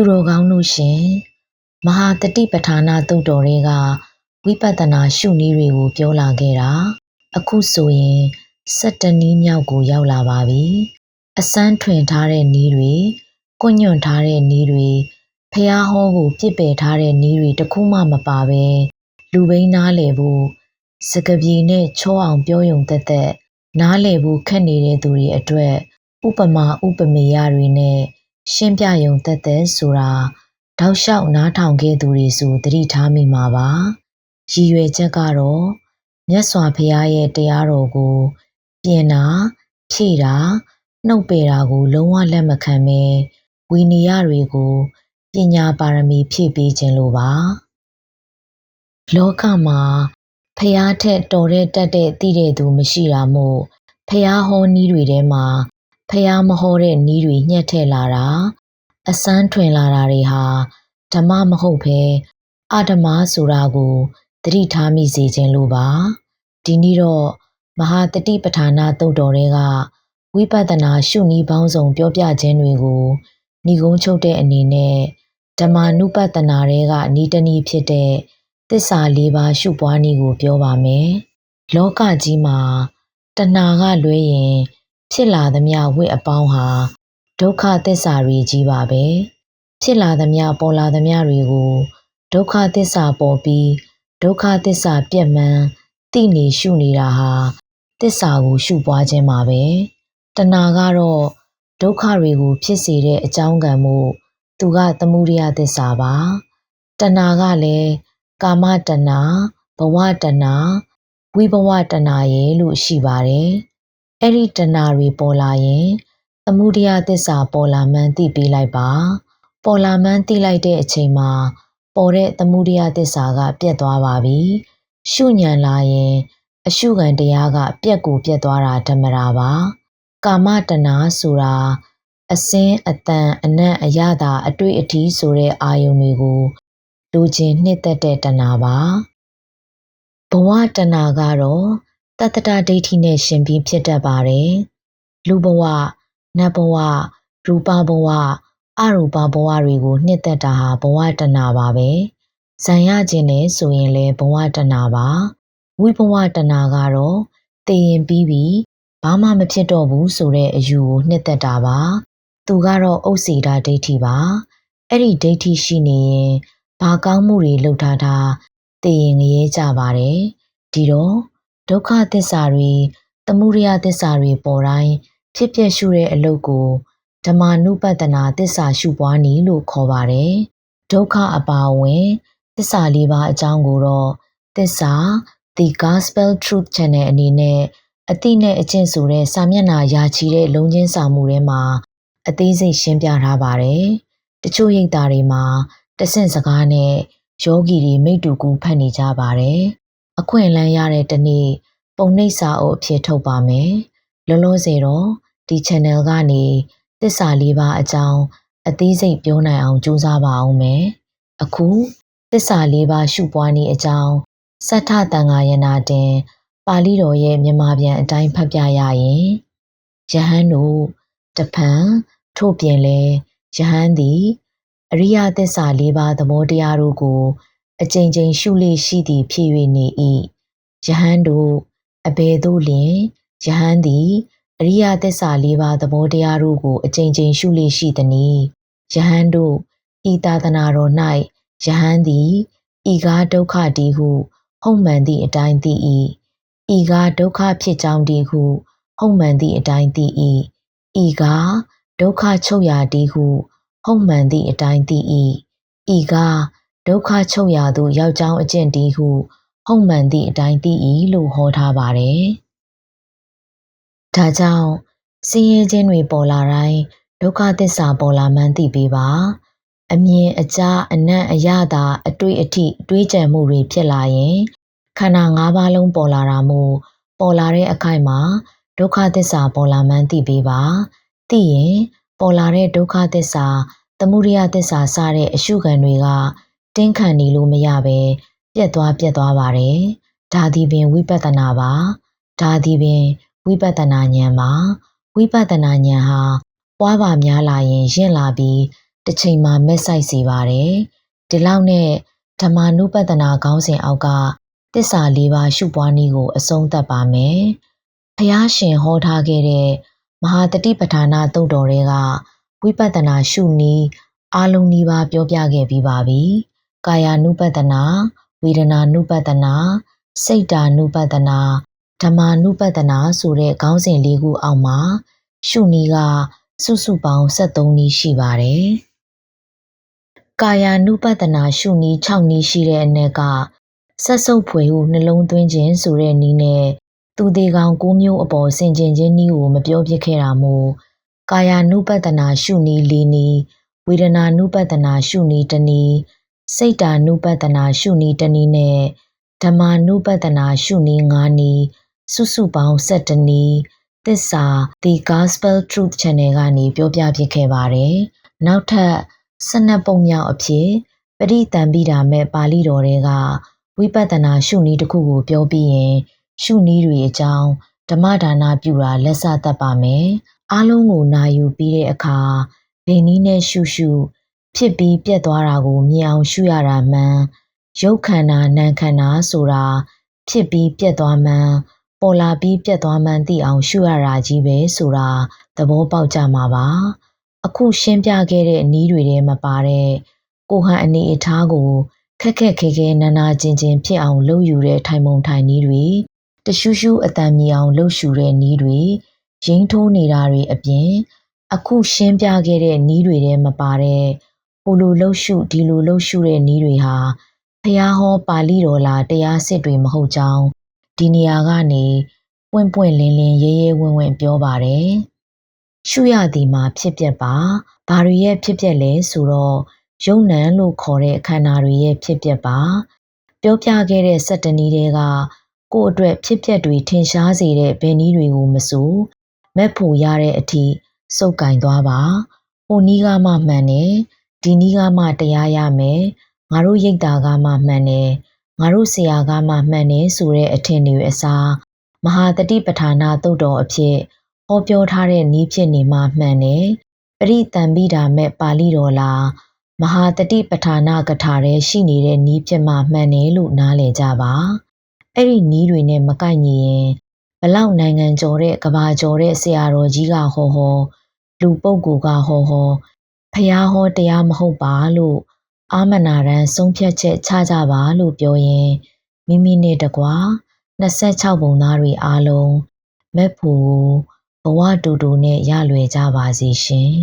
တော်ကောင်းတို့ရှင်မဟာတတိပဌာနာသုတ်တော်တွေကဝိပဿနာရှုနည်းတွေကိုပြောလာခဲ့တာအခုဆိုရင်17နည်းမြောက်ကိုရောက်လာပါပြီအစမ်းထွင်ထားတဲ့နည်းတွေကွညွန့်ထားတဲ့နည်းတွေဖျားဟောကိုပြစ်ပယ်ထားတဲ့နည်းတွေတခုမှမပါပဲလူဘိန်းနားလည်ဖို့စကားပြေနဲ့ချောအောင်ပြောယုံသက်သက်နားလည်ဖို့ခက်နေတဲ့သူတွေအတွက်ဥပမာဥပမေယတွေနဲ့ရှင်းပြယုံသက်သက်ဆိုတာတောက်လျှောက်နားထောင်ခဲ့သူတွေဆိုသတိထားမိမှာပါရည်ရွယ်ချက်ကတော့မြတ်စွာဘုရားရဲ့တရားတော်ကိုပြင်တာဖြည့်တာနှုတ်ပယ်တာကိုလုံးဝလက်မခံပဲဝိနည်းတွေကိုပညာပါရမီဖြည့်ပေးခြင်းလိုပါလောကမှာဖျားထက်တော်တဲ့တတ်တဲ့သိတဲ့သူမရှိတာမို့ဖျားဟောနည်းတွေထဲမှာဖျားမဟောတဲ့နည်းတွေညှက်ထည့်လာတာအစမ်းထွင်လာတာတွေဟာဓမ္မမဟုတ်ဘဲအဓမ္မဆိုတာကိုသတိထားမိစေခြင်းလိုပါဒီနေ့တော့မဟာတတိပဌာနာသုတ်တော်တွေကဝိပဿနာရှုနည်းပေါင်းစုံပြောပြခြင်းတွေကိုဏိဂုံးချုပ်တဲ့အနေနဲ့ဓမ္မာနုပဿနာတွေကနည်းတနည်းဖြစ်တဲ့သစ္စာ၄ပါးရှုပွားနည်းကိုပြောပါမယ်လောကကြီးမှာတဏှာကလွဲရင်ဖြစ်လာသမျှဝိအပေါင်းဟာဒုက္ခသစ္စာတွေကြီးပါပဲဖြစ်လာသမျှပေါ်လာသမျှတွေကိုဒုက္ခသစ္စာပေါ်ပြီးဒုက္ခသစ္စာပြတ်မှန်းသိနေရှုနေတာဟာသစ္စာကိုရှုပွားခြင်းပါပဲတဏှာကတော့ဒုက္ခတွေကိုဖြစ်စေတဲ့အကြောင်းကံမို့သူကသမုဒယသစ္စာပါတဏှာကလည်းကာမတဏှာဘဝတဏှာဝိဘဝတဏှာရဲ့လို့ရှိပါတယ်အဲ့ဒီတဏှာတွေပေါ်လာရင်သမုဒယသစ္စာပေါ်လာမှန်းသိပေးလိုက်ပါပေါ်လာမှန်းသိလိုက်တဲ့အချိန်မှာပေါ်တဲ့သမုဒယသစ္စာကပြတ်သွားပါပြီရှုညံလာရင်အရှုခံတရားကပြတ်ကိုပြတ်သွားတာဓမ္မတာပါကာမတဏှာဆိုတာအစင်းအတန်အနံ့အရသာအတွေ့အထိဆိုတဲ့အာယုန်တွေကိုလိုချင်နှစ်သက်တဲ့တဏှာပါဘဝတဏှာကတော့တတ္တဒိဋ္ဌိနဲ့ရှင်ပြီးဖြစ်တတ်ပါတယ်လူဘဝနတ်ဘဝရူပဘဝအရူပဘဝတွေကိုနှစ်သက်တာဟာဘဝတဏှာပါပဲဇံရခြင်းနဲ့ဆိုရင်လည်းဘဝတဏှာပါဝိဘဝတဏှာကတော့သိရင်ပြီးပြီဘာမှမဖြစ်တော့ဘူးဆိုတဲ့အယူကိုနှစ်သက်တာပါသူကတော့ဥစ္စေတာဒိဋ္ဌိပါအဲ့ဒီဒိဋ္ဌိရှိနေရင်ဘာကောင်းမှုတွေလုပ်ထားတာသိရင်ငရဲကြပါတယ်ဒီတော့ဒုက္ခသစ္စာတွေသမုဒယသစ္စာတွေပေါ်တိုင်းဖြစ်ပျက်ရှုတဲ့အလုပ်ကိုဓမ္မာနုပဿနာသစ္စာရှုပွားနည်းလို့ခေါ်ပါတယ်ဒုက္ခအပါအဝင်သစ္စာ၄ပါးအကြောင်းကိုတော့သစ္စာ The Gospel Truth Channel အနေနဲ့အတိနဲ့အကျင့်ဆိုတဲ့စာမျက်နှာရာချီတဲ့လုံးချင်းစာမှုထဲမှာအသေးစိတ်ရှင်းပြထားပါတယ်တချို့ရိပ်သာတွေမှာတဆင့်စကားနဲ့ယောဂီတွေမိတ္တူကူဖတ်နေကြပါတယ်အခွင့်အလမ်းရတဲ့တနေ့ပုံနှိပ်စာအုပ်အဖြစ်ထုတ်ပါမယ်လောလောဆယ်တော့ဒီ channel ကနေသစ္စာ၄ပါးအကြောင်းအသေးစိတ်ပြောနိုင်အောင်ကြိုးစားပါအောင်မယ်အခုသစ္စာ၄ပါးရှုပွားနည်းအကြောင်းစဋ္ဌသံဃာယနာတင်ပါဠိတော်ရဲ့မြန်မာပြန်အတိုင်းဖတ်ပြရရင်ယဟန်တို့တဖန်ထို့ပြင်လဲယဟန်သည်အရိယသစ္စာ၄ပါးသဘောတရားတို့ကိုအကြိမ်ကြိမ်ရှုလေ့ရှိသည်ဖြစ်၍နေ၏ယဟန်တို့အဘယ်သို့လျှင်ယဟန်သည်အရိယသစ္စာ၄ပါးသဘောတရားတို့ကိုအကြိမ်ကြိမ်ရှုလေ့ရှိသည်နီယဟန်တို့ဤသာသနာတော်၌ယဟန်သည်ဤကားဒုက္ခတည်းဟုဟုတ်မှန်သည့်အတိုင်းသိ၏ဤကားဒုက္ခဖြစ်ကြောင်းတည်းဟုဟုတ်မှန်သည့်အတိုင်းသိ၏ဤကားဒုက္ခချုပ်ရာတည်းဟုဟုတ်မှန်သည့်အတိုင်းသိ၏ဤကားဒုက္ခချုပ်ရာသို့ရောက်ကြောင်းအကျင့်တည်းဟုဟုတ်မှန်သည့်အတိုင်းသိ၏လို့ဟောထားပါတယ်ဒါကြောင့်ဆင်းရဲခြင်းတွေပေါ်လာတိုင်းဒုက္ခသစ္စာပေါ်လာမှန်းသိပေးပါအမြင်အကြားအနံ့အရသာအတွေ့အထိတွေးကြံမှုတွေဖြစ်လာရင်ခန္ဓာ၅ပါးလုံးပေါ်လာတာမို့ပေါ်လာတဲ့အခိုက်မှာဒုက္ခသစ္စာပေါ်လာမှန်းသိပေးပါသိရင်ပေါ်လာတဲ့ဒုက္ခသစ္စာသမုဒယသစ္စာစတဲ့အရှုခံတွေကတင်းခံနေလို့မရပဲပြတ်သွားပါတယ်ဒါသည်ပင်ဝိပဿနာပါဒါသည်ပင်ဝိပဿနာဉာဏ်ပါဝိပဿနာဉာဏ်ဟာပွားပါများလာရင်ရင့်လာပြီး တစ်ချိန်မှာမက်ဆိုင်စီပါတယ်ဒီလောက်နဲ့ဓမ္မနုပဒနာခေါင်းစဉ်အောက်ကသစ္စာ၄ပါးရှုပွားနည်းကိုအဆုံးသတ်ပါမယ်ဖျားရှင်ဟောထားခဲ့တဲ့မဟာတတိပဋ္ဌာနာသုတ်တော်တွေကဝိပဿနာရှုနည်းအားလုံးနီးပါးပြောပြခဲ့ပြီးပါပြီကာယ ानु ပဒနာဝေဒနာ ानु ပဒနာစိတ်ဓာ ानु ပဒနာဓမ္မ ानु ပဒနာဆိုတဲ့ခေါင်းစဉ်၄ခုအောက်မှာရှုနည်းကစုစုပေါင်း73နည်းရှိပါတယ်ကာယ ानु ပဒနာရှုနည်း6နည်းရှိတဲ့အနက်ကဆက်စုပ်ဖွယ်ဟုနှလုံးသွင်းခြင်းဆိုတဲ့နည်းနဲ့သူသေးကောင်9မျိုးအပေါ်ဆင်ခြင်ခြင်းနည်းကိုမပြောပြခဲ့တာမို့ကာယ ानु ပဒနာရှုနည်း4နည်းဝေဒနာ ानु ပဒနာရှုနည်း1နည်းစိတ်ဓာ ानु ပဒနာရှုနည်း1နည်းနဲ့ဓမ္မ ानु ပဒနာရှုနည်း5နည်းစုစုပေါင်း17နည်းသစ္စာ The Gospel Truth Channel ကနေပြောပြဖြစ်ခဲ့ပါတယ်နောက်ထပ်12ပုံမြောက်အဖြစ်ပရိသံပိဓာမဲ့ပါဠိတော်တွေကဝိပဿနာရှုနည်းတစ်ခုကိုပြောပြီးရင်ရှုနည်းတွေအကြောင်းဓမ္မဒါနပြုတာလက်စသတ်ပါမယ်အားလုံးကိုနာယူပြီးတဲ့အခါဘယ်နည်းနဲ့ရှုဖြစ်ပြီးပြတ်သွားတာကိုမြင်အောင်ရှုရတာမှန်ရုပ်ခန္ဓာနာမ်ခန္ဓာဆိုတာဖြစ်ပြီးပြတ်သွားမှန်ပေါ်လာပြီးပြတ်သွားမှန်သိအောင်ရှုရတာကြီးပဲဆိုတာသဘောပေါက်ကြမှာပါအခုရှင်းပြခဲ့တဲ့နည်းတွေထဲမှာပါတဲ့ကိုဟန်အနေအထားကိုခက်ခက်ခဲခဲနာနာကျင်ကျင်ဖြစ်အောင်လုပ်ယူတဲ့ထိုင်ပုံထိုင်နည်းတွေတရှူးရှူးအတန်မြအောင်လှုပ်ရှူတဲ့နည်းတွေရင်းထိုးနေတာတွေအပြင်အခုရှင်းပြခဲ့တဲ့နည်းတွေထဲမှာပါတဲ့ဟိုလိုလှုပ်ရှူဒီလိုလှုပ်ရှူတဲ့နည်းတွေဟာဖျားဟောပါဠိတော်လားတရားစစ်တွေမဟုတ်ကြောင်းဒီနေရာကနေပွင့်ပွင့်လင်းလင်းရဲရဲဝံ့ဝံ့ပြောပါတယ်ရှုရသည်မှာဖြစ်ပျက်ပါဘာတွေရဲ့ဖြစ်ပျက်လဲဆိုတော့ယုံနံလို့ခေါ်တဲ့ခန္ဓာတွေရဲ့ဖြစ်ပျက်ပါပြောပြခဲ့တဲ့17နည်းတွေကကိုယ့်အတွက်ဖြစ်ပျက်တွေထင်ရှားစေတဲ့ဘယ်နည်းတွေကိုမဆိုမက်ဖို့ရတဲ့အထိစုပ်ကင်သွားပါဟိုနည်းကမှမှန်တယ်ဒီနည်းကမှတရားရမယ်ငါတို့ရိတ်တာကမှမှန်တယ်ငါတို့ဆရာကမှမှန်တယ်ဆိုတဲ့အထင်တွေအစားမဟာတတိပဋ္ဌာနာသုတ်တော်အဖြစ်ဟောပြောထားတဲ့နည်းဖြစ်နေမှမှန်တယ်ပရိသံပိဓာမဲ့ပါဠိတော်လားမဟာတတိပဋ္ဌာနာကထာထဲရှိနေတဲ့နည်းဖြစ်မှမှန်တယ်လို့နားလည်ကြပါအဲ့ဒီနည်းတွေနဲ့မကိုက်ညီရင်ဘလောက်နိုင်ငံကျော်တဲ့ကဘာကျော်တဲ့ဆရာတော်ကြီးကဟောလူပုဂ္ဂိုလ်ကဟောဖျားဟောတရားမဟုတ်ပါလို့အာမနာရန်ဆုံးဖြတ်ချက်ချကြပါလို့ပြောရင်မိမိနဲ့တကွာ26ပုံသားတွေအားလုံးမက်ဖို့ဘဝတူတူနဲ့ရလွယ်ကြပါစေရှင်